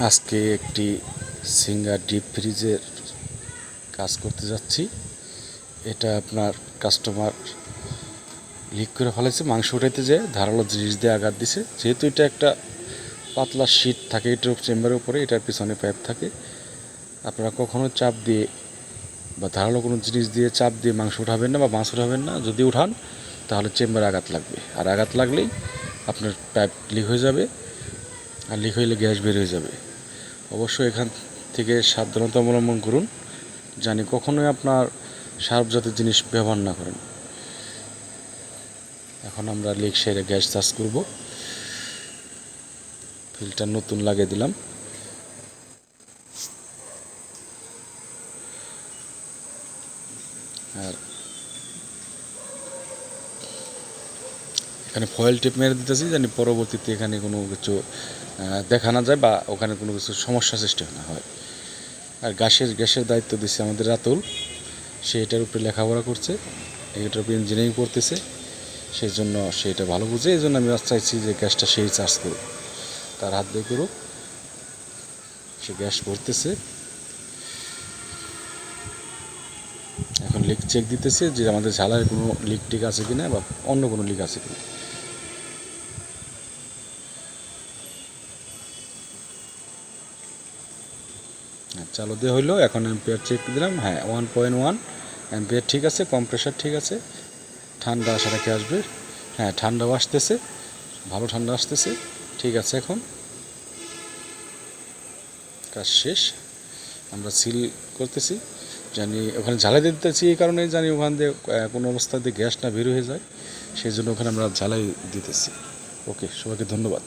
আজকে একটি singer deep ফ্রিজের কাজ করতে যাচ্ছি। এটা আপনার কাস্টমার লিক করে ফেলেছে, মাংস উঠাইতে যেয়ে ধারালো জিনিস দিয়ে আঘাত দিছে। যেহেতু এটা একটা পাতলা শীট থাকে এটার চেম্বারের উপরে, এটার পিছনে পাইপ থাকে। আপনারা কখনো চাপ দিয়ে বা ধারালো কোনো জিনিস দিয়ে চাপ দিয়ে মাংস উঠাবেন না বা মাছ উঠাবেন না। যদি উঠান তাহলে চেম্বারে আঘাত লাগবে, আর আঘাত লাগলেই আপনার পাইপ লিক হয়ে যাবে, আর লিক হইলে গ্যাস বের হয়ে যাবে। অবশ্যই এখান থেকে সাবধানতা অবলম্বন করুন, জানি কখনোই আপনার শার্প জাতীয় জিনিস ব্যবহার না করেন। এখন আমরা লিক সেরে গ্যাস চার্জ করব। ফিল্টার নতুন লাগিয়ে দিলাম। আর এখানে ফয়েল টেপ মেরে দিতেছি, জানি পরবর্তীতে এখানে কোনো কিছু দেখা না যায় বা ওখানে কোনো কিছু সমস্যা সৃষ্টি না হয়। আর গ্যাসের দায়িত্ব দিচ্ছে আমাদের রাতুল, সে এটার উপরে লেখাপড়া করছে, এটার উপরে ইঞ্জিনিয়ারিং করতেছে, সেই জন্য সে এটা ভালো বুঝে। এই জন্য আমি চাইছি যে গ্যাসটা সেই চার্জ করুক, তার হাত দিয়ে করুক। সে গ্যাস ভরতেছে, এখন লিক চেক দিতেছে যে আমাদের ঝালায় কোনো লিক টিক আছে কিনা বা অন্য কোনো লিক আছে কিনা। চালু দিয়ে হইলো, এখন অ্যাম্পিয়ার চেক দিলাম। হ্যাঁ, 1.1 অ্যাম্পিয়ার ঠিক আছে, কম্প্রেসার ঠিক আছে। ঠান্ডা আশা রাখে আসবে। হ্যাঁ, ঠান্ডাও আসতেছে, ভালো ঠান্ডা আসতেছে। ঠিক আছে, এখন কাজ শেষ। আমরা সিল করতেছি, জানি ওখানে ঝালাই দিতেছি এই কারণে, জানি ওখান দিয়ে কোনো অবস্থাতে গ্যাস না বের হয়ে যায়, সেই জন্য ওখানে আমরা ঝালাই দিতেছি। ওকে, সবাইকে ধন্যবাদ।